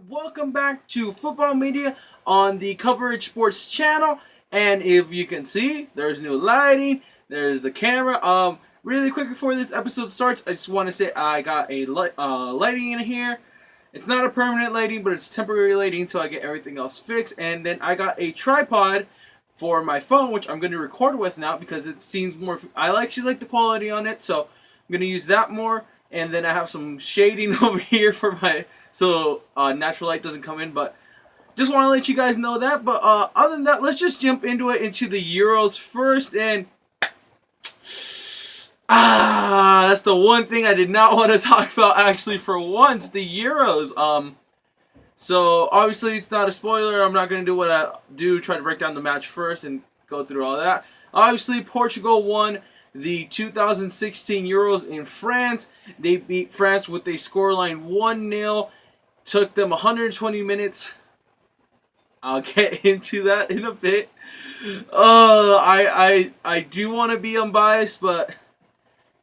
Welcome back to Football Media on the Coverage Sports channel. And if you can see, there's new lighting, there's the camera. Really quick before this episode starts, I just want to say I got a lighting in here. It's not a permanent lighting, but it's temporary lighting until I get everything else fixed. And then I got a tripod for my phone, which I'm going to record with now because it seems more. I actually like the quality on it, so I'm going to use that more. And then I have some shading over here for my so natural light doesn't come in. But just want to let you guys know that. But other than that, let's just jump into the Euros first. And that's the one thing I did not want to talk about actually for once, the Euros. So obviously it's not a spoiler. I'm not going to do what I do, try to break down the match first and go through all that. Obviously Portugal won the 2016 Euros in France. They beat France with a scoreline 1-0. Took them 120 minutes. I'll get into that in a bit. I do want to be unbiased, but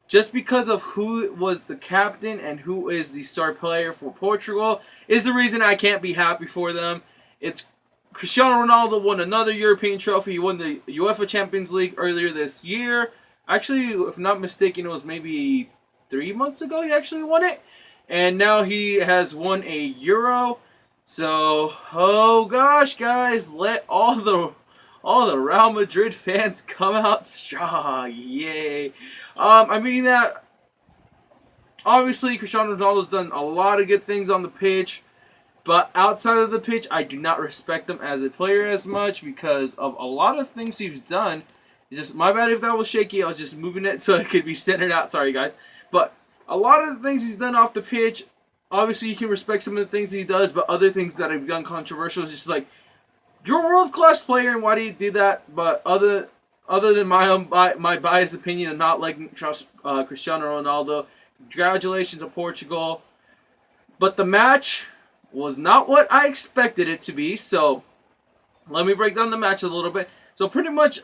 just because of who was the captain and who is the star player for Portugal is the reason I can't be happy for them. It's Cristiano Ronaldo won another European trophy. He won the UEFA Champions League earlier this year. Actually, if I'm not mistaken, it was maybe 3 months ago he actually won it. And now he has won a Euro. So, oh gosh, guys, let all the Real Madrid fans come out strong. Yay. I mean that obviously Cristiano Ronaldo's done a lot of good things on the pitch. But outside of the pitch, I do not respect him as a player as much because of a lot of things he's done. It's just my bad if that was shaky. I was just moving it so it could be centered out. Sorry, guys. But a lot of the things he's done off the pitch, obviously you can respect some of the things he does, but other things that have done controversial is just like, you're a world-class player, and why do you do that? But other than my biased opinion of not liking Cristiano Ronaldo, congratulations to Portugal. But the match was not what I expected it to be, so let me break down the match a little bit. So pretty much,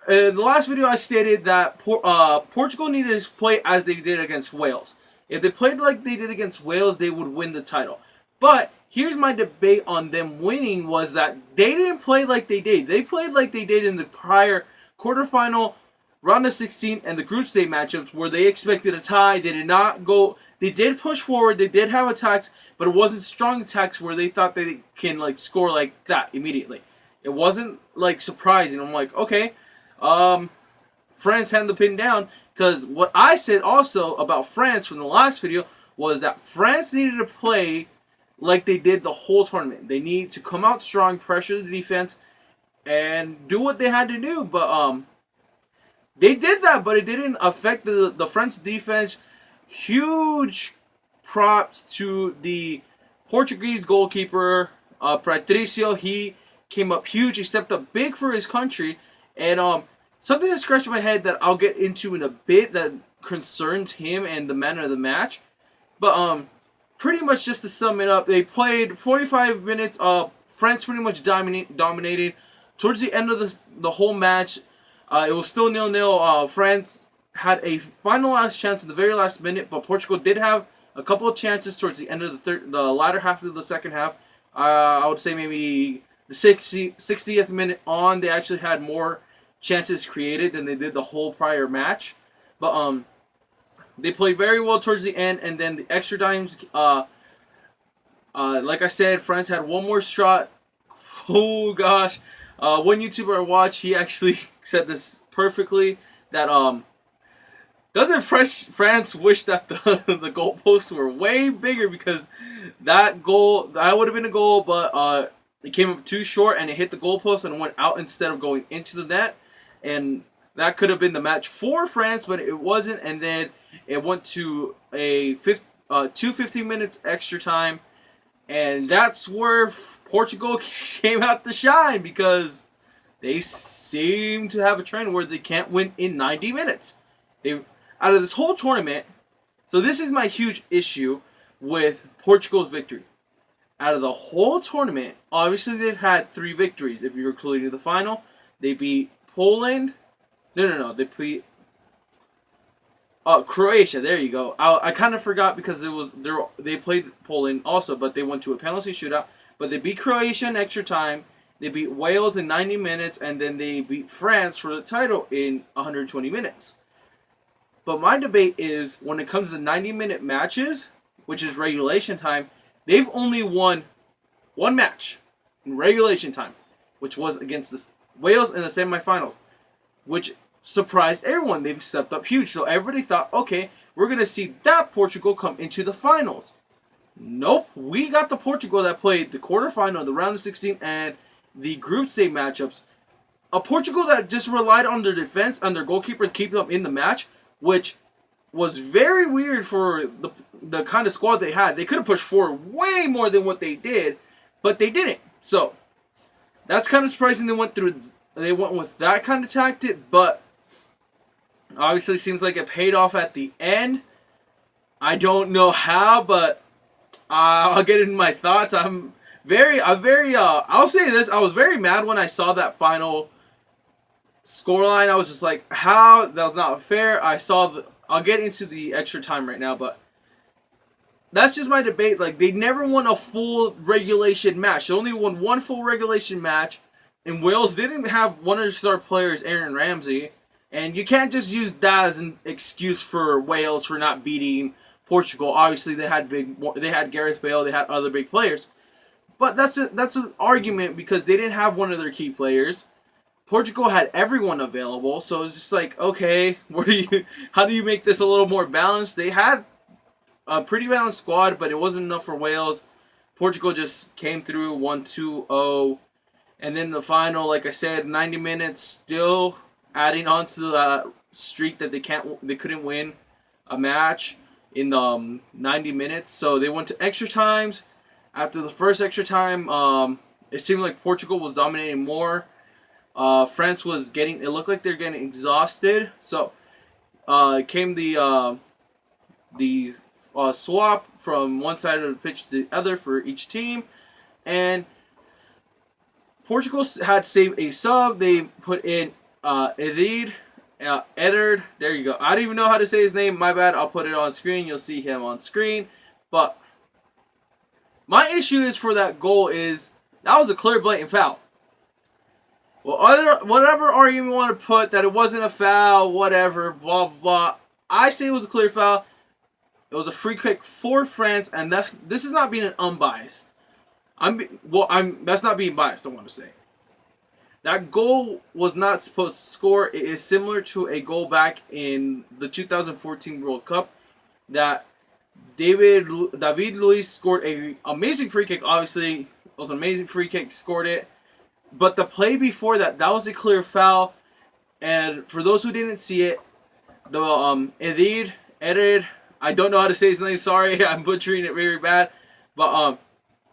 in the last video I stated that Portugal needed to play as they did against Wales. If they played like they did against Wales, they would win the title. But here's my debate on them winning was that they didn't play like they did. They played like they did in the prior quarterfinal, round of 16, and the group stage matchups where they expected a tie. They did not go. They did push forward. They did have attacks, but it wasn't strong attacks where they thought they can like score like that immediately. It wasn't like surprising. I'm like, okay, France had the pin down because what I said also about France from the last video was that France needed to play like they did the whole tournament. They need to come out strong, pressure the defense, and do what they had to do. But they did that, but it didn't affect the French defense. Huge props to the Portuguese goalkeeper, Patricio. He came up huge. He stepped up big for his country. And something that scratched my head that I'll get into in a bit that concerns him and the man of the match. But pretty much just to sum it up, they played 45 minutes. France pretty much dominated. Towards the end of the whole match, it was still 0-0. France had a final last chance in the very last minute, but Portugal did have a couple of chances towards the end of the latter half of the second half. I would say maybe the 60th minute on, they actually had more chances created than they did the whole prior match. But they played very well towards the end, and then the extra times, like I said, France had one more shot. Oh gosh, one YouTuber I watched, he actually said this perfectly, that doesn't France wish that the goalposts were way bigger, because that would have been a goal, but it came up too short and it hit the goalpost and went out instead of going into the net, and that could have been the match for France, but it wasn't. And then it went to a 15 minutes extra time, and that's where Portugal came out to shine, because they seem to have a trend where they can't win in 90 minutes. Out of this whole tournament, so this is my huge issue with Portugal's victory. Out of the whole tournament, obviously they've had 3 victories. If you're including the final, they beat Poland. No. They beat Croatia. There you go. I kind of forgot because they played Poland also, but they went to a penalty shootout. But they beat Croatia in extra time. They beat Wales in 90 minutes, and then they beat France for the title in 120 minutes. But my debate is, when it comes to 90-minute matches, which is regulation time, they've only won one match in regulation time, which was against the Wales in the semifinals, which surprised everyone. They've stepped up huge. So everybody thought, okay, we're going to see that Portugal come into the finals. Nope. We got the Portugal that played the quarterfinal, the round of 16, and the group stage matchups. A Portugal that just relied on their defense and their goalkeepers keeping them in the match, which was very weird for the kind of squad they had. They could have pushed forward way more than what they did, but they didn't. So that's kind of surprising. They went with that kind of tactic, but obviously seems like it paid off at the end. I don't know how, but I'll get into my thoughts. I'll say this. I was very mad when I saw that final scoreline. I was just like, how? That was not fair. I'll get into the extra time right now, but that's just my debate. Like, they never won a full regulation match. They only won one full regulation match, and Wales didn't have one of their star players, Aaron Ramsey, and you can't just use that as an excuse for Wales for not beating Portugal. Obviously, they had Gareth Bale, they had other big players, but that's an argument because they didn't have one of their key players. Portugal had everyone available, so it's just like, okay, how do you make this a little more balanced? They had a pretty balanced squad, but it wasn't enough for Wales. Portugal just came through 1-2-0, and then the final, like I said, 90 minutes, still adding on to the streak that they couldn't win a match in 90 minutes. So they went to extra times. After the first extra time, it seemed like Portugal was dominating more. France was it looked like they're getting exhausted. So came the swap from one side of the pitch to the other for each team, and Portugal had saved a sub. They put in Edid, Edard. There you go. I don't even know how to say his name. My bad. I'll put it on screen. You'll see him on screen. But my issue is for that goal is that was a clear, blatant foul. Well, whatever argument you want to put that it wasn't a foul, whatever, blah blah. I say it was a clear foul. It was a free kick for France, and this is not being unbiased. That's not being biased. I want to say that goal was not supposed to score. It is similar to a goal back in the 2014 World Cup that David Luiz scored an amazing free kick. Obviously, it was an amazing free kick. Scored it. But the play before that was a clear foul. And for those who didn't see it, the Edid, I don't know how to say his name. Sorry, I'm butchering it very bad. But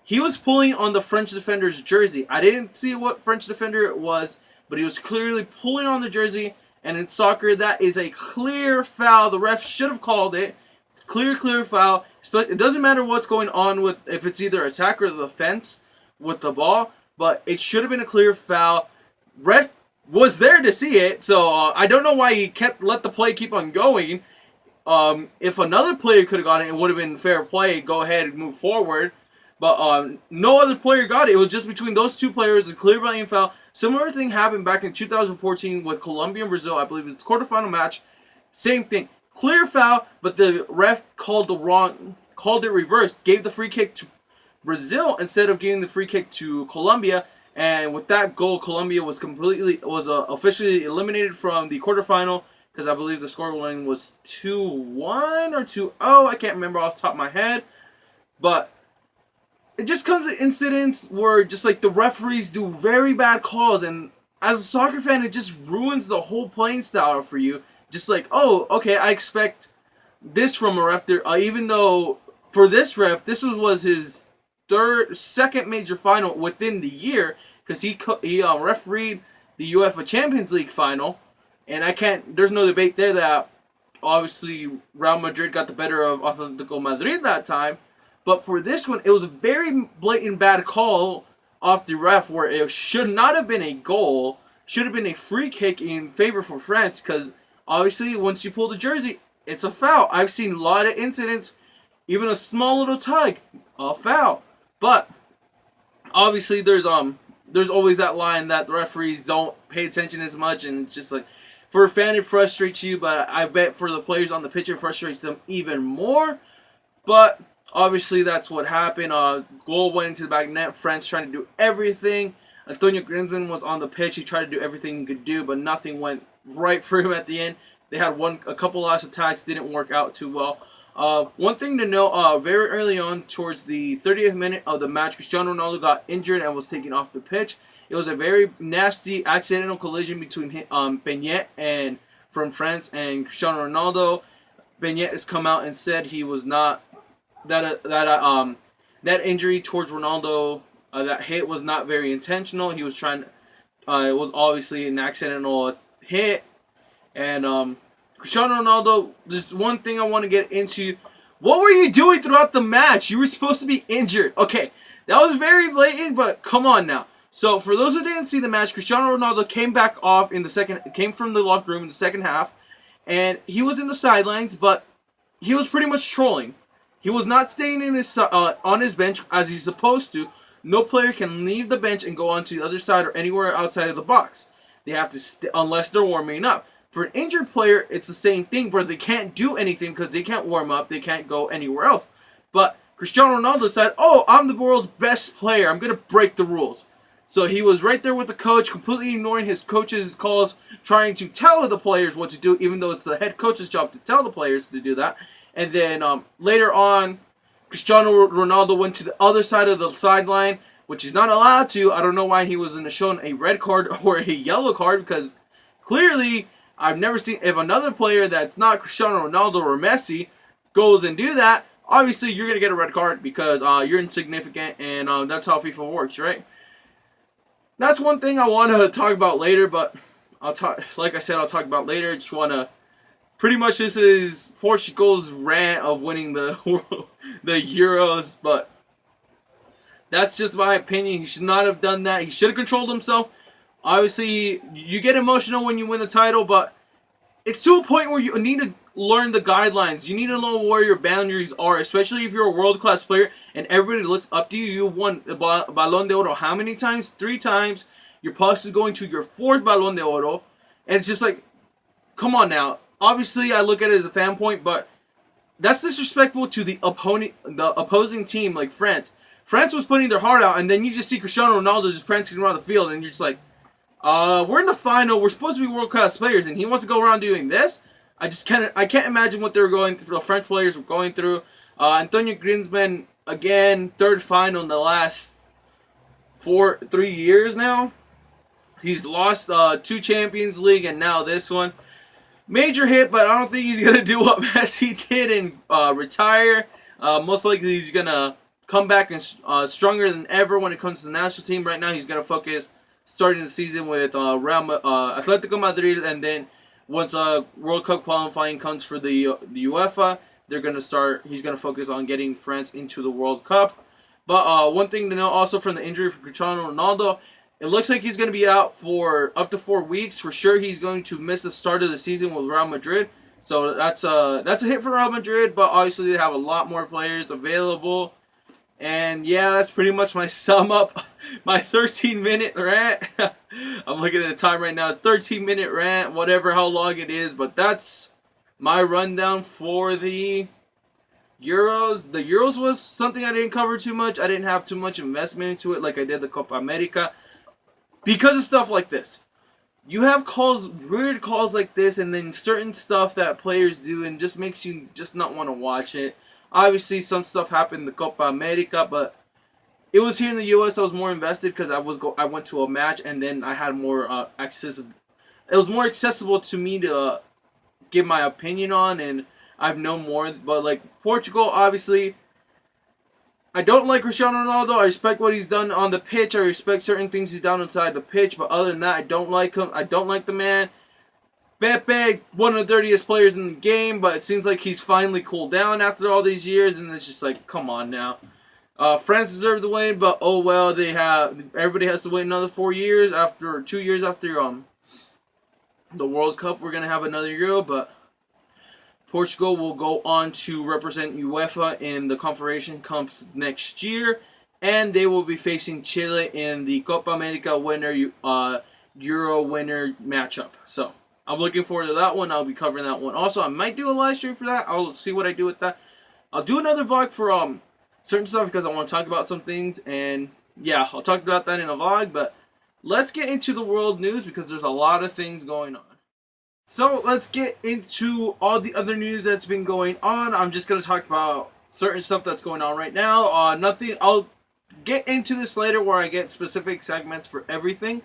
he was pulling on the French defender's jersey. I didn't see what French defender it was, but he was clearly pulling on the jersey. And in soccer, that is a clear foul. The ref should have called it. It's clear foul. It doesn't matter what's going on with if it's either attack or defense with the ball. But it should have been a clear foul. Ref was there to see it, so I don't know why he let the play keep on going. If another player could have got it, it would have been fair play. Go ahead and move forward. But no other player got it. It was just between those two players, a clear blatant foul. Similar thing happened back in 2014 with Colombia and Brazil. I believe it's the quarterfinal match. Same thing. Clear foul, but the ref called it reversed. Gave the free kick to Brazil instead of giving the free kick to Colombia, and with that goal, Colombia was officially eliminated from the quarterfinal because I believe the scoreline was 2-1 or 2-0. I can't remember off the top of my head, but it just comes to incidents where just like the referees do very bad calls, and as a soccer fan, it just ruins the whole playing style for you. Just like, oh, okay, I expect this from a ref there, even though for this ref, this was his second major final within the year, because he refereed the UEFA Champions League final, and there's no debate there that obviously Real Madrid got the better of Atletico Madrid that time, but for this one, it was a very blatant bad call off the ref where it should not have been a goal, should have been a free kick in favor for France, because obviously once you pull the jersey, it's a foul. I've seen a lot of incidents, even a small little tug, a foul. But obviously there's always that line that the referees don't pay attention as much, and it's just like, for a fan it frustrates you, but I bet for the players on the pitch it frustrates them even more. But obviously that's what happened. Goal went into the back net. France trying to do everything. Antonio Griezmann was on the pitch. He tried to do everything he could do, but nothing went right for him at the end. They had a couple last attacks, didn't work out too well. One thing to note, very early on, towards the 30th minute of the match, Cristiano Ronaldo got injured and was taken off the pitch. It was a very nasty accidental collision between Beignet and from France and Cristiano Ronaldo. Beignet has come out and said he was not that injury towards Ronaldo. That hit was not very intentional. He was trying. It was obviously an accidental hit. And Cristiano Ronaldo, there's one thing I want to get into. What were you doing throughout the match? You were supposed to be injured. Okay, that was very blatant, but come on now. So for those who didn't see the match, Cristiano Ronaldo came back off in the came from the locker room in the second half, and he was in the sidelines, but he was pretty much trolling. He was not staying in his on his bench as he's supposed to. No player can leave the bench and go onto the other side or anywhere outside of the box. They have to unless they're warming up. For an injured player, it's the same thing, where they can't do anything because they can't warm up. They can't go anywhere else. But Cristiano Ronaldo said, "Oh, I'm the world's best player. I'm going to break the rules." So he was right there with the coach, completely ignoring his coach's calls, trying to tell the players what to do, even though it's the head coach's job to tell the players to do that. And then later on, Cristiano Ronaldo went to the other side of the sideline, which he's not allowed to. I don't know why he wasn't shown a red card or a yellow card, because clearly I've never seen, if another player that's not Cristiano Ronaldo or Messi goes and do that, obviously you're going to get a red card because you're insignificant, and that's how FIFA works, right? That's one thing I want to talk about later, but I'll talk about later. Just want to, pretty much this is Portugal's rant of winning the the Euros, but that's just my opinion. He should not have done that. He should have controlled himself. Obviously, you get emotional when you win a title, but it's to a point where you need to learn the guidelines. You need to know where your boundaries are, especially if you're a world-class player and everybody looks up to you. You won the Ballon d'Oro how many times? 3 times. You're possibly going to your 4th Ballon d'Oro. And it's just like, come on now. Obviously, I look at it as a fan point, but that's disrespectful to the opposing team, like France. France was putting their heart out, and then you just see Cristiano Ronaldo just prancing around the field, and you're just like, we're in the final. We're supposed to be world-class players, and he wants to go around doing this. I can't imagine what they were going through. The French players were going through. Antonio Griezmann, again, 3rd final in the last 3 years now. He's lost 2 Champions League and now this one. Major hit, but I don't think he's going to do what Messi did and retire. Most likely he's going to come back and stronger than ever when it comes to the national team. Right now he's going to focus starting the season with Atletico Madrid, and then once World Cup qualifying comes for the UEFA, he's going to focus on getting France into the World Cup. But one thing to know also from the injury for Cristiano Ronaldo, it looks like he's going to be out for up to 4 weeks. For sure, he's going to miss the start of the season with Real Madrid. So that's a hit for Real Madrid, but obviously they have a lot more players available. And yeah, that's pretty much my sum up, my 13-minute rant. I'm looking at the time right now, 13-minute rant, whatever how long it is, but that's my rundown for the Euros. The Euros was something I didn't cover too much. I didn't have too much investment into it like I did the Copa America because of stuff like this. You have weird calls like this, and then certain stuff that players do, and just makes you just not want to watch it. Obviously, some stuff happened in the Copa America, but it was here in the U.S. I was more invested because I went to a match, and then I had more accessible. It was more accessible to me to give my opinion on, and I've known more. But like Portugal, obviously, I don't like Cristiano Ronaldo. I respect what he's done on the pitch. I respect certain things he's done inside the pitch, but other than that, I don't like him. I don't like the man. Pepe, one of the dirtiest players in the game, but it seems like he's finally cooled down after all these years, and it's just like, come on now. France deserved the win, but oh well, everybody has to wait another 4 years 2 years after the World Cup. We're gonna have another Euro, but Portugal will go on to represent UEFA in the Confederation Cups next year, and they will be facing Chile in the Copa America winner, Euro winner matchup. So I'm looking forward to that one. I'll be covering that one. Also, I might do a live stream for that. I'll see what I do with that. I'll do another vlog for certain stuff because I want to talk about some things, and yeah, I'll talk about that in a vlog. But let's get into the world news because there's a lot of things going on. So let's get into all the other news that's been going on. I'm just going to talk about certain stuff that's going on right now. Nothing. I'll get into this later where I get specific segments for everything.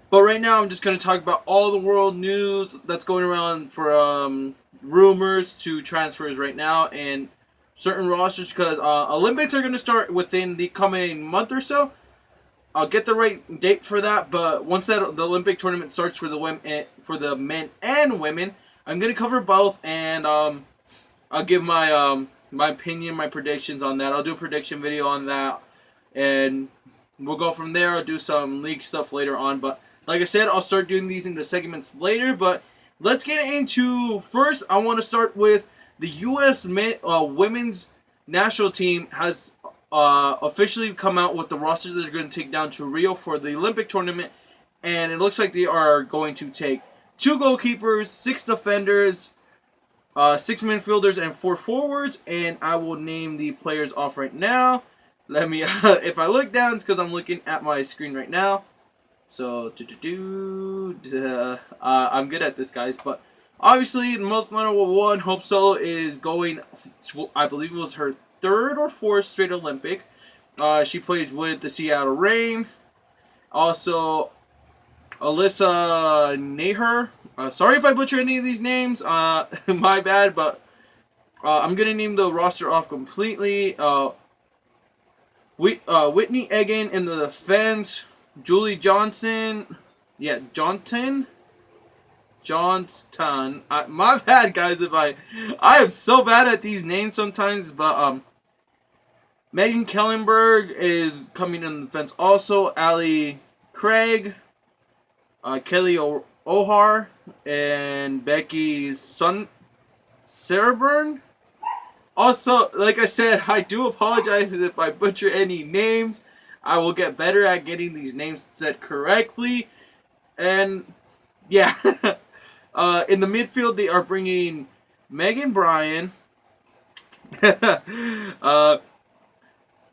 But right now I'm just going to talk about all the world news that's going around from rumors to transfers right now and certain rosters because Olympics are going to start within the coming month or so. I'll get the right date for that, but once the Olympic tournament starts for the men and women, I'm gonna cover both, and I'll give my my opinion, my predictions on that. I'll do a prediction video on that, and we'll go from there. I'll do some league stuff later on, but like I said, I'll start doing these in the segments later. But let's get into first. I want to start with the U.S. women's national team has officially come out with the roster that they're going to take down to Rio for the Olympic tournament, and it looks like they are going to take 2 goalkeepers, 6 defenders, 6 midfielders, and 4 forwards, and I will name the players off right now. Let me, if I look down, it's because I'm looking at my screen right now. So, I'm good at this, guys, but obviously the most notable one, Hope Solo, is going, I believe it was her 3rd or 4th straight Olympic. She plays with the Seattle Reign. Also, Alyssa Naher. Sorry if I butcher any of these names. My bad, but I'm going to name the roster off completely. Whitney Egan in the defense. Julie Johnson. Yeah, Johnston. My bad, guys, if I am so bad at these names sometimes, but Megan Kellenberg is coming in the defense also. Ali Craig, Kelly Ohar, and Becky Sarburn. Also, like I said, I do apologize if I butcher any names. I will get better at getting these names said correctly. And yeah, in the midfield, they are bringing Megan Bryan,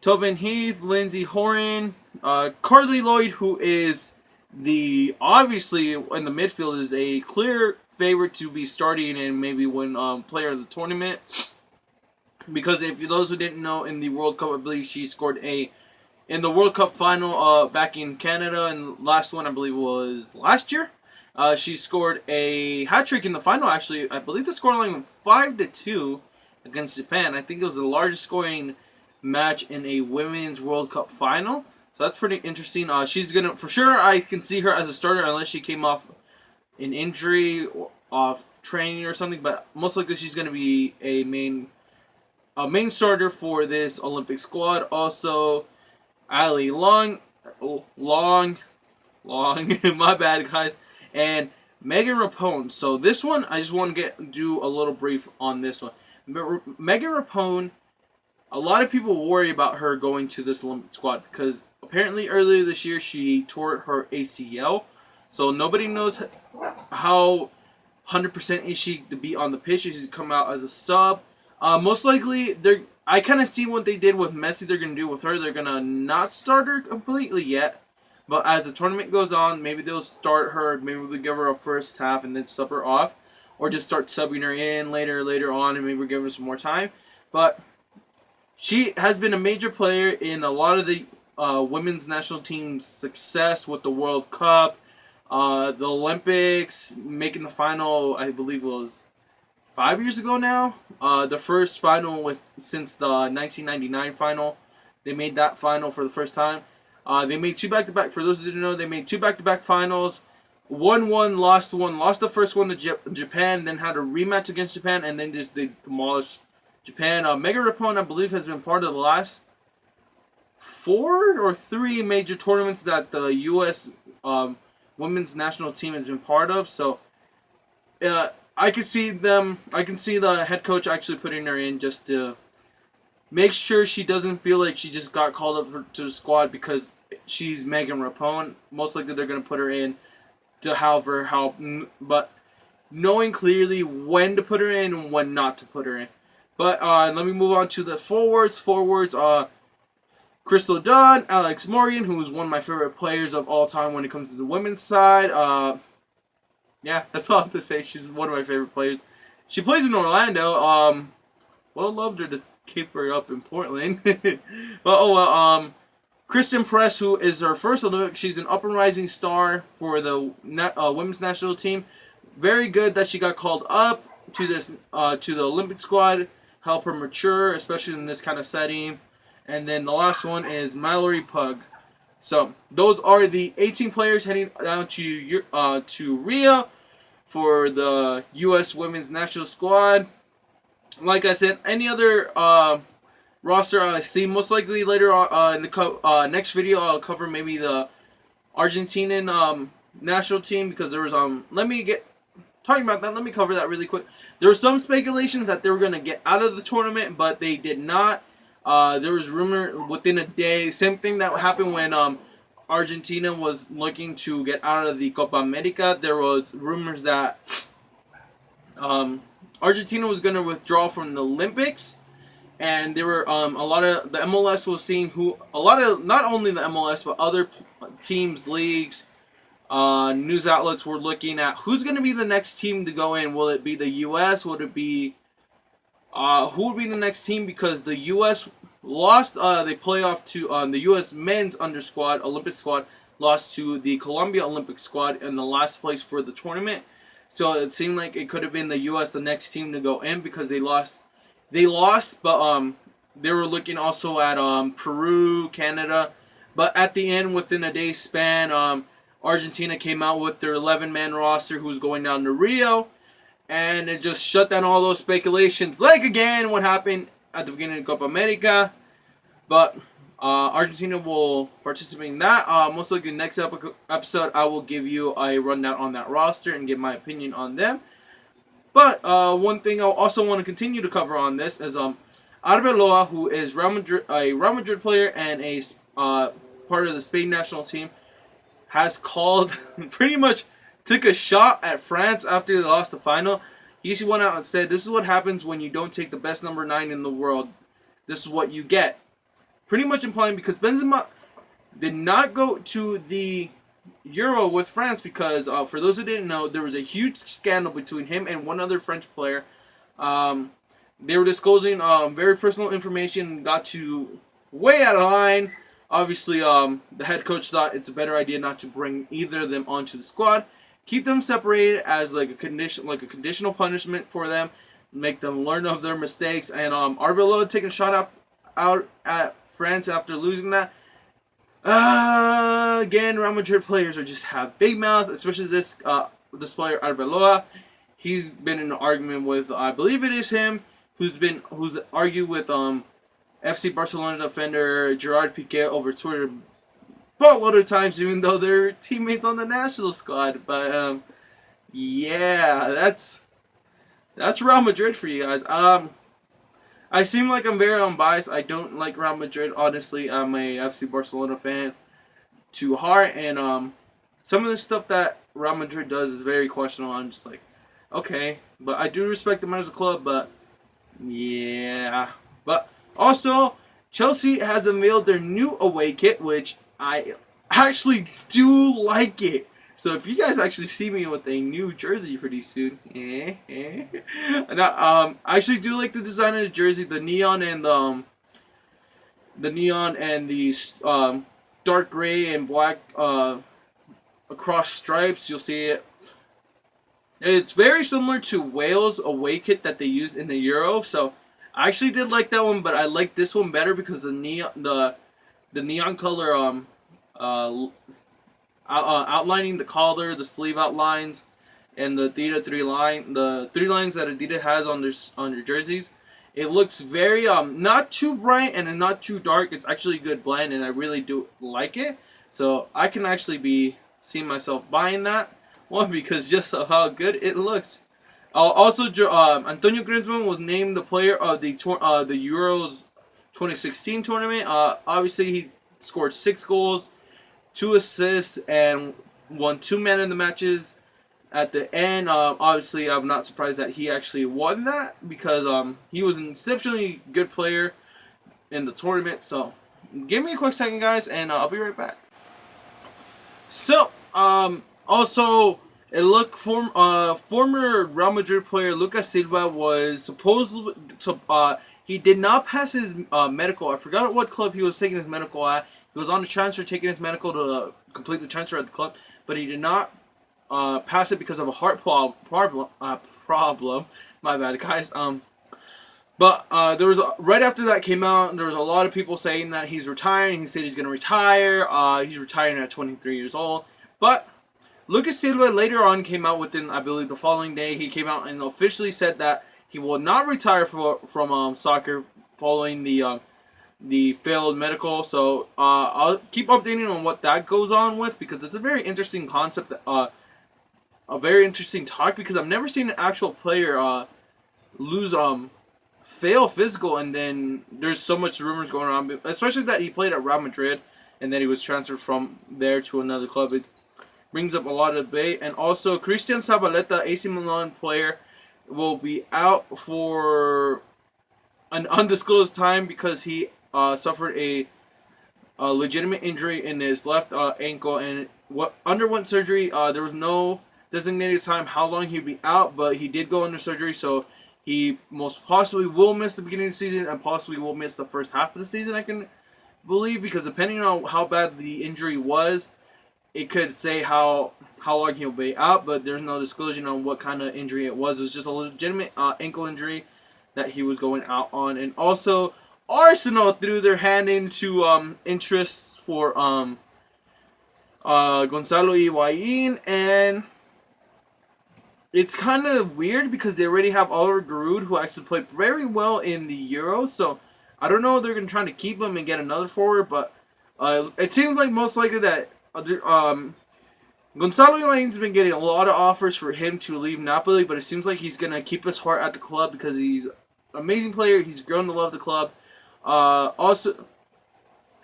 Tobin Heath, Lindsay Horan, Carly Lloyd, who is obviously in the midfield is a clear favorite to be starting and maybe win player of the tournament. Because if those who didn't know, in the World Cup, I believe she scored in the World Cup final back in Canada, and last one I believe was last year. She scored a hat-trick in the final, actually. I believe the scoreline went 5-2 against Japan. I think it was the largest scoring match in a Women's World Cup final. So that's pretty interesting. She's going to, for sure, I can see her as a starter unless she came off an injury or off training or something. But most likely she's going to be a main starter for this Olympic squad. Also, Ali Long, my bad, guys. And Megan Rapone. So this one, I just want to do a little brief on this one. Megan Rapone, a lot of people worry about her going to this Olympic squad because apparently earlier this year she tore her ACL. So nobody knows how 100% is she to be on the pitch. She's come out as a sub. Most likely, I kind of see what they did with Messi. They're going to do with her. They're going to not start her completely yet. But as the tournament goes on, maybe they'll start her. Maybe they'll give her a first half and then sub her off. Or just start subbing her in later on and maybe give her some more time. But she has been a major player in a lot of the women's national team's success with the World Cup, the Olympics, making the final, I believe it was 5 years ago now. The first final since the 1999 final. They made that final for the first time. They made 2 back-to-back. For those who didn't know, they made 2 back-to-back finals. Won one, lost one. Lost the first one to Japan, then had a rematch against Japan, and then they demolished Japan. Megan Rapone, I believe, has been part of the last 4 or 3 major tournaments that the U.S. Women's national team has been part of. So, I could see them. I can see the head coach actually putting her in just to make sure she doesn't feel like she just got called up to the squad because she's Megan Rapone. Most likely they're gonna put her in to have her help, but knowing clearly when to put her in and when not to put her in. But let me move on to the forwards. Crystal Dunn, Alex Morgan, who is one of my favorite players of all time when it comes to the women's side. Yeah, that's all I have to say. She's one of my favorite players. She plays in Orlando. Would have loved her to keep her up in Portland. Well, Kristen Press, who is her first Olympic. She's an up and rising star for the women's national team. Very good that she got called up to this to the Olympic squad. Help her mature, especially in this kind of setting. And then the last one is Mallory Pugh. So those are the 18 players heading down to Rio for the U.S. Women's National Squad. Like I said, any other roster I see, most likely later on in the next video, I'll cover maybe the Argentinian national team because there was talking about that. Let me cover that really quick. There were some speculations that they were going to get out of the tournament, but they did not. There was rumor within a day. Same thing that happened when Argentina was looking to get out of the Copa America. There was rumors that Argentina was going to withdraw from the Olympics, and there were a lot of the MLS was seeing not only the MLS but other teams, leagues, news outlets were looking at who's going to be the next team to go in. Will it be the U.S.? Would it be who would be the next team? Because the U.S. lost the playoff to the U.S. men's Olympic squad lost to the Colombia Olympic squad in the last place for the tournament. So it seemed like it could have been the U.S. the next team to go in because they lost. They lost, but they were looking also at Peru, Canada. But at the end, within a day's span, Argentina came out with their 11-man roster who's going down to Rio. And it just shut down all those speculations. Like, again, what happened at the beginning of Copa America. But Argentina will participate in that. Most likely next episode, I will give you a rundown on that roster and give my opinion on them. But one thing I also want to continue to cover on this is Arbeloa, who is a Real Madrid player and a part of the Spain national team, has called pretty much took a shot at France after they lost the final. He went out and said, "This is what happens when you don't take the best number 9 in the world. This is what you get." Pretty much implying because Benzema did not go to the Euro with France because, for those who didn't know, there was a huge scandal between him and one other French player. They were disclosing very personal information, got to way out of line. Obviously, the head coach thought it's a better idea not to bring either of them onto the squad. Keep them separated as like a conditional punishment for them, make them learn of their mistakes. And Arbeloa taking a shot out at France after losing that. Again, Real Madrid players just have big mouth, especially this player Arbeloa. He's been in an argument with, I believe it is him, who's argued with FC Barcelona defender Gerard Piqué over Twitter boatload of times, even though they're teammates on the national squad. But yeah, that's Real Madrid for you guys. I seem like I'm very unbiased. I don't like Real Madrid, honestly. I'm a FC Barcelona fan to heart, and some of the stuff that Real Madrid does is very questionable. I'm just like, okay, but I do respect them as a club. But yeah, but also Chelsea has unveiled their new away kit, which I actually do like it. So if you guys actually see me with a new jersey pretty soon, now, I actually do like the design of the jersey, the neon and the dark gray and black across stripes. You'll see it. It's very similar to Wales away kit that they used in the Euro. So I actually did like that one, but I like this one better because the neon color outlining the collar, the sleeve outlines, and the Adidas the 3 lines that Adidas has on their jerseys. It looks very not too bright and not too dark. It's actually a good blend, and I really do like it. So I can actually be seeing myself buying that one because just of how good it looks. Antonio Griezmann was named the player of the Euros 2016 tournament. Obviously, he scored 6 goals, 2 assists, and won 2 man in the matches. At the end, obviously, I'm not surprised that he actually won that because he was an exceptionally good player in the tournament. So, give me a quick second, guys, and I'll be right back. So, also, former Real Madrid player Lucas Silva was supposedly he did not pass his medical. I forgot what club he was taking his medical at. He was on the transfer taking his medical to complete the transfer at the club, but he did not pass it because of a heart problem. My bad, guys. But there was right after that came out, there was a lot of people saying that he's retiring. He said he's going to retire. He's retiring at 23 years old. But Lucas Silva later on came out within, I believe, the following day. He came out and officially said that he will not retire from soccer following the failed medical. So I'll keep updating on what that goes on with, because it's a very interesting concept, a very interesting talk, because I've never seen an actual player lose fail physical, and then there's so much rumors going on, especially that he played at Real Madrid and then he was transferred from there to another club. It brings up a lot of debate. And also, Christian Zabaleta, AC Milan player, will be out for an undisclosed time because he suffered a legitimate injury in his left ankle and underwent surgery. There was no designated time how long he'd be out, but he did go under surgery, so he most possibly will miss the beginning of the season and possibly will miss the first half of the season, I can believe, because depending on how bad the injury was, it could say how long he'll be out, but there's no disclosure on what kind of injury it was. It was just a legitimate ankle injury that he was going out on. And also, Arsenal threw their hand into interests for Gonzalo Higuain, and it's kind of weird because they already have Oliver Giroud, who actually played very well in the Euros. So I don't know if they're going to try to keep him and get another forward, but it seems like most likely that Gonzalo Higuain's been getting a lot of offers for him to leave Napoli, but it seems like he's going to keep his heart at the club because he's an amazing player. He's grown to love the club. Also,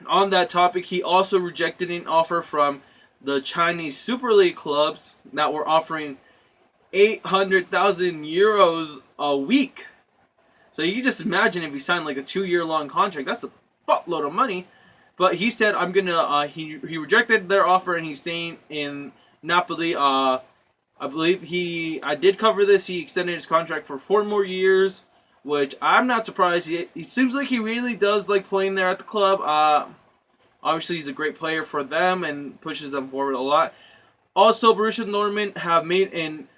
on that topic, he also rejected an offer from the Chinese Super League clubs that were offering 800,000 euros a week. So you can just imagine if he signed like a 2-year long contract. That's a buttload of money. But he said, I'm going to, he rejected their offer and he's staying in Napoli. I believe I did cover this. He extended his contract for 4 more years, which I'm not surprised. He seems like he really does like playing there at the club. Obviously, he's a great player for them and pushes them forward a lot. Also, Borussia Dortmund have made an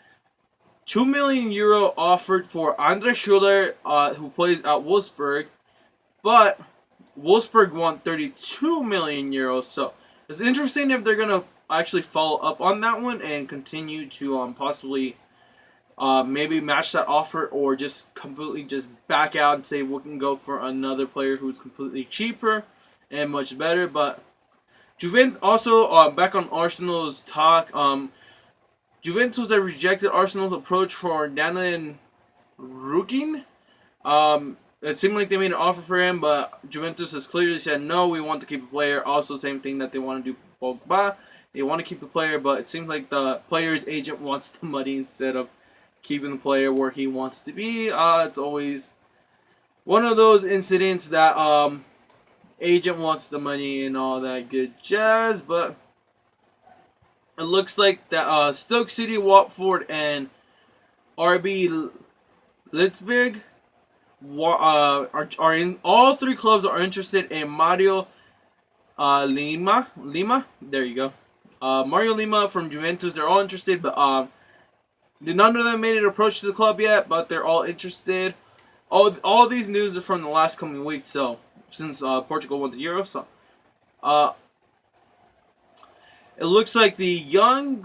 €2 million offered for Andre Schuller, who plays at Wolfsburg, but Wolfsburg want 32 million euros. So it's interesting if they're gonna actually follow up on that one and continue to possibly maybe match that offer, or just completely just back out and say we can go for another player who's completely cheaper and much better. But Juventus also back on Arsenal's talk. Juventus have rejected Arsenal's approach for Daniel Rukin. It seemed like they made an offer for him, but Juventus has clearly said no, we want to keep a player. Also, same thing that they want to do for Pogba. They want to keep the player, but it seems like the player's agent wants the money instead of keeping the player where he wants to be. It's always one of those incidents that agent wants the money and all that good jazz, but it looks like that Stoke City, Watford, and RB Leipzig are in. All 3 clubs are interested in Mario Lima. There you go. Mario Lima from Juventus. They're all interested, but none of them made an approach to the club yet. But they're all interested. All these news are from the last coming weeks. So since Portugal won the Euro, so it looks like the young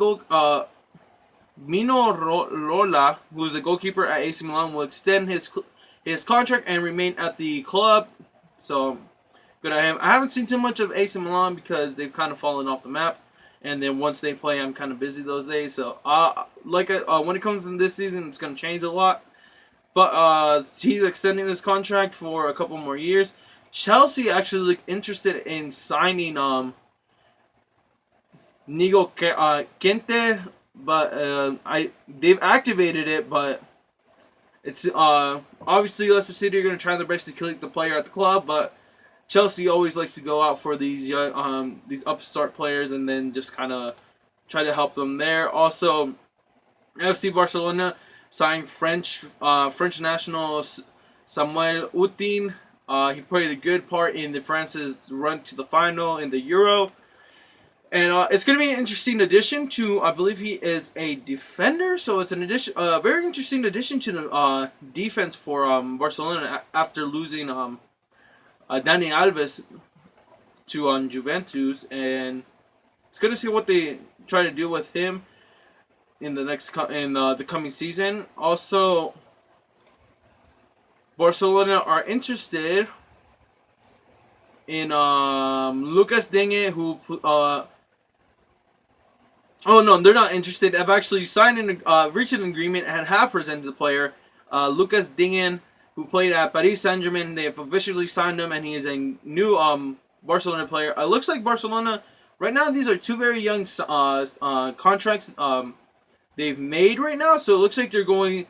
Mino Rola, who's a goalkeeper at AC Milan, will extend his contract and remain at the club. So good at him. I haven't seen too much of AC Milan because they've kind of fallen off the map. and then once they play, I'm kind of busy those days. So when it comes to this season, it's gonna change a lot. But he's extending his contract for a couple more years. Chelsea actually look interested in signing Nigo Kente, but they've activated it, but it's obviously Leicester City are going to try their best to keep the player at the club, but Chelsea always likes to go out for these young these upstart players and then just kind of try to help them there. Also, FC Barcelona signed French national Samuel Utin. He played a good part in the France's run to the final in the Euro. And it's going to be an interesting addition to, I believe he is a defender, so it's an addition, very interesting addition to the defense for Barcelona after losing Dani Alves to Juventus, and it's going to see what they try to do with him in the the coming season. Also, Barcelona are interested in Lucas Digne, who oh no, they're not interested. I've actually signed reached an agreement and have presented the player, Lucas Digne, who played at Paris Saint-Germain. They have officially signed him, and he is a new Barcelona player. It looks like Barcelona right now. These are two very young contracts they've made right now. So it looks like they're going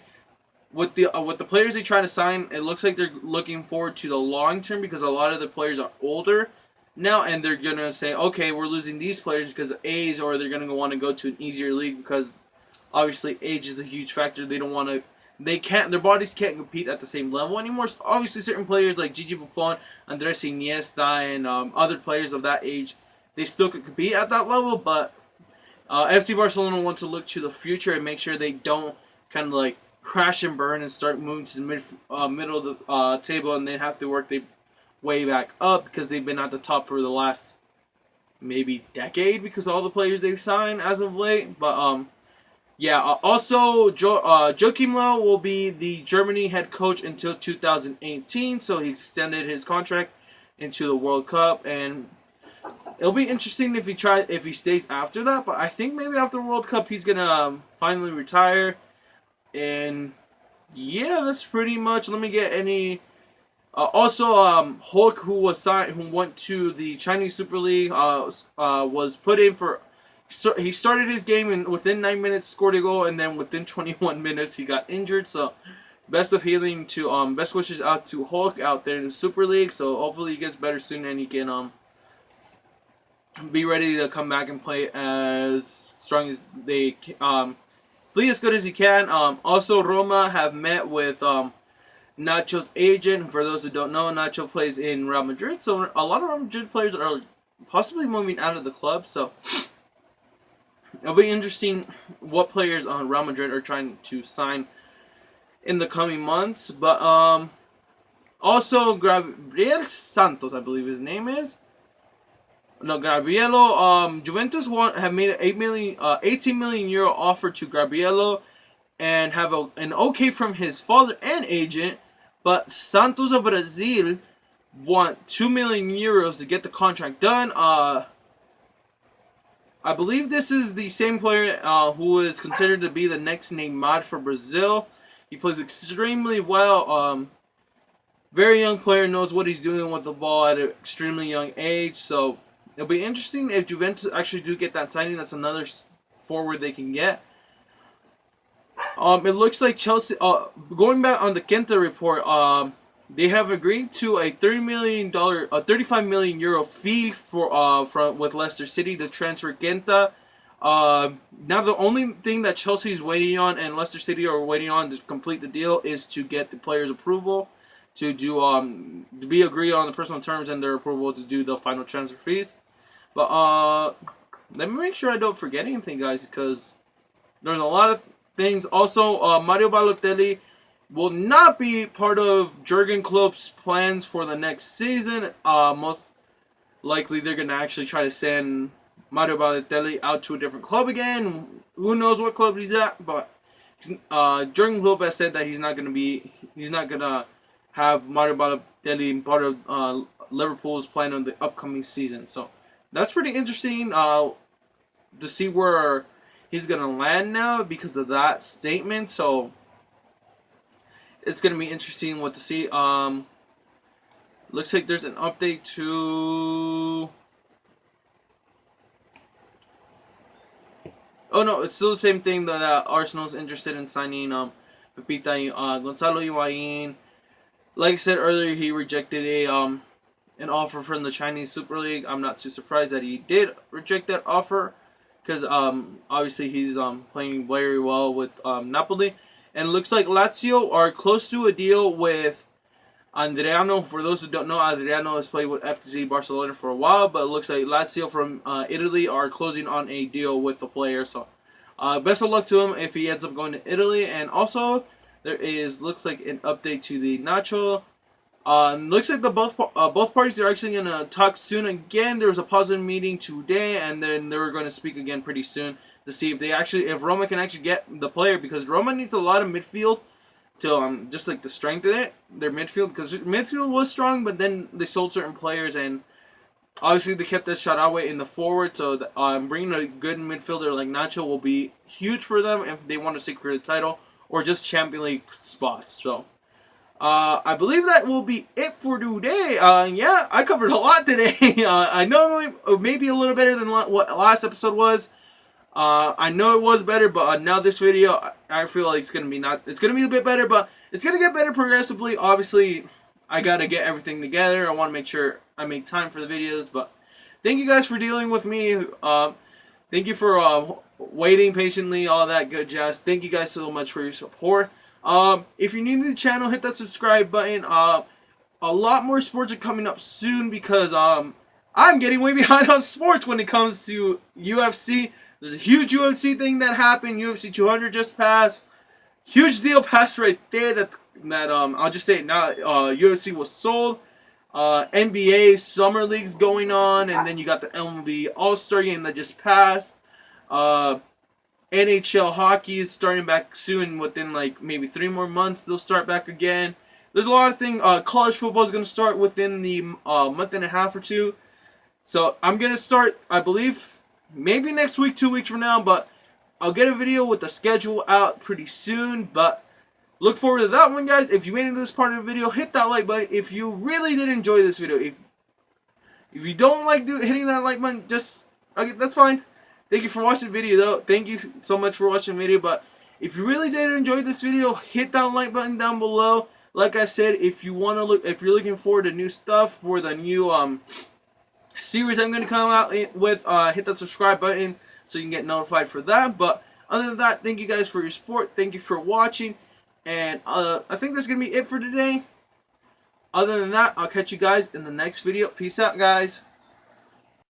with the players they try to sign. It looks like they're looking forward to the long term because a lot of the players are older now, and they're gonna say, okay, we're losing these players because of age, or they're gonna want to go to an easier league because obviously age is a huge factor. They don't want to, their bodies can't compete at the same level anymore. So obviously, certain players like Gigi Buffon, Andres Iniesta, and other players of that age, they still could compete at that level. But FC Barcelona wants to look to the future and make sure they don't kind of like crash and burn and start moving to the middle of the table, and they have to work their way back up because they've been at the top for the last maybe decade because of all the players they've signed as of late. But also Joachim Low will be the Germany head coach until 2018, so he extended his contract into the World Cup, and it'll be interesting if he stays after that. But I think maybe after the World Cup he's gonna finally retire. And yeah, that's pretty much. Let me get any. Hulk, who went to the Chinese Super League, was put in for. He started his game and within 9 minutes scored a goal, and then within 21 minutes he got injured. So, best wishes out to Hulk out there in the Super League. So hopefully he gets better soon and he can be ready to come back and play as strong as they play as good as he can. Also, Roma have met with Nacho's agent. For those who don't know, Nacho plays in Real Madrid, so a lot of Real Madrid players are possibly moving out of the club. So it'll be interesting what players on Real Madrid are trying to sign in the coming months. But also Gabriel Santos, I believe his name is. No, Gabriello. Juventus have made an 18 million euro offer to Gabriello, and have an okay from his father and agent. But Santos of Brazil want 2 million euros to get the contract done. I believe this is the same player who is considered to be the next Neymar for Brazil. He plays extremely well. Very young player, knows what he's doing with the ball at an extremely young age. So it'll be interesting if Juventus actually do get that signing. That's another forward they can get. It looks like Chelsea. Going back on the Kenta report, they have agreed to a €35 million fee with Leicester City to transfer Kenta. Now the only thing that Chelsea is waiting on and Leicester City are waiting on to complete the deal is to get the players' approval to do to be agreed on the personal terms and their approval to do the final transfer fees. But let me make sure I don't forget anything, guys, because there's a lot of things. Also, Mario Balotelli will not be part of Jurgen Klopp's plans for the next season. Most likely, they're going to actually try to send Mario Balotelli out to a different club again. Who knows what club he's at? But Jurgen Klopp has said that he's not going to have Mario Balotelli part of Liverpool's plan on the upcoming season. So that's pretty interesting. to see where he's gonna land now because of that statement. So it's gonna be interesting what to see. Looks like there's an update to. Oh no, it's still the same thing that Arsenal's interested in signing Pepita Gonzalo Higuain. Like I said earlier, he rejected an offer from the Chinese Super League. I'm not too surprised that he did reject that offer because obviously he's playing very well with Napoli. And it looks like Lazio are close to a deal with Adriano. For those who don't know, Adriano has played with FC Barcelona for a while, but it looks like Lazio from Italy are closing on a deal with the player. So best of luck to him if he ends up going to Italy. And also, there looks like an update to the Nacho. Looks like both parties are actually gonna talk soon again. There was a positive meeting today, and then they're going to speak again pretty soon to see if Roma can actually get the player, because Roma needs a lot of midfield to just like to strengthen their midfield, because midfield was strong, but then they sold certain players, and obviously they kept that Sharawi in the forward. So bringing a good midfielder like Nacho will be huge for them if they want to secure the title or just Champions League spots. So I believe that will be it for today. Yeah, I covered a lot today. I know maybe a little better than what last episode was. I know it was better, but now this video, I feel like it's gonna be a bit better, but it's gonna get better progressively. Obviously, I gotta get everything together. I want to make sure I make time for the videos. But thank you guys for dealing with me. Thank you for waiting patiently, all that good jazz. Thank you guys so much for your support. If you're new to the channel, hit that subscribe button. A lot more sports are coming up soon because I'm getting way behind on sports when it comes to UFC. There's a huge UFC thing that happened. UFC 200 just passed. Huge deal passed right there. That I'll just say it now. UFC was sold. NBA Summer League's going on, and then you got the MLB All-Star Game that just passed. NHL hockey is starting back soon. Within like maybe 3 more months, they'll start back again. There's a lot of things. College football is going to start within the month and a half or two. So I'm going to start, I believe, maybe next week, 2 weeks from now. But I'll get a video with the schedule out pretty soon. But look forward to that one, guys. If you made it to this part of the video, hit that like button. If you really did enjoy this video, if you don't like hitting that like button, just okay, that's fine. Thank you for watching the video, though. Thank you so much for watching the video. But if you really did enjoy this video, hit that like button down below. Like I said, if you're looking forward to new stuff for the new series I'm going to come out with, hit that subscribe button so you can get notified for that. But other than that, thank you guys for your support. Thank you for watching. And I think that's going to be it for today. Other than that, I'll catch you guys in the next video. Peace out, guys.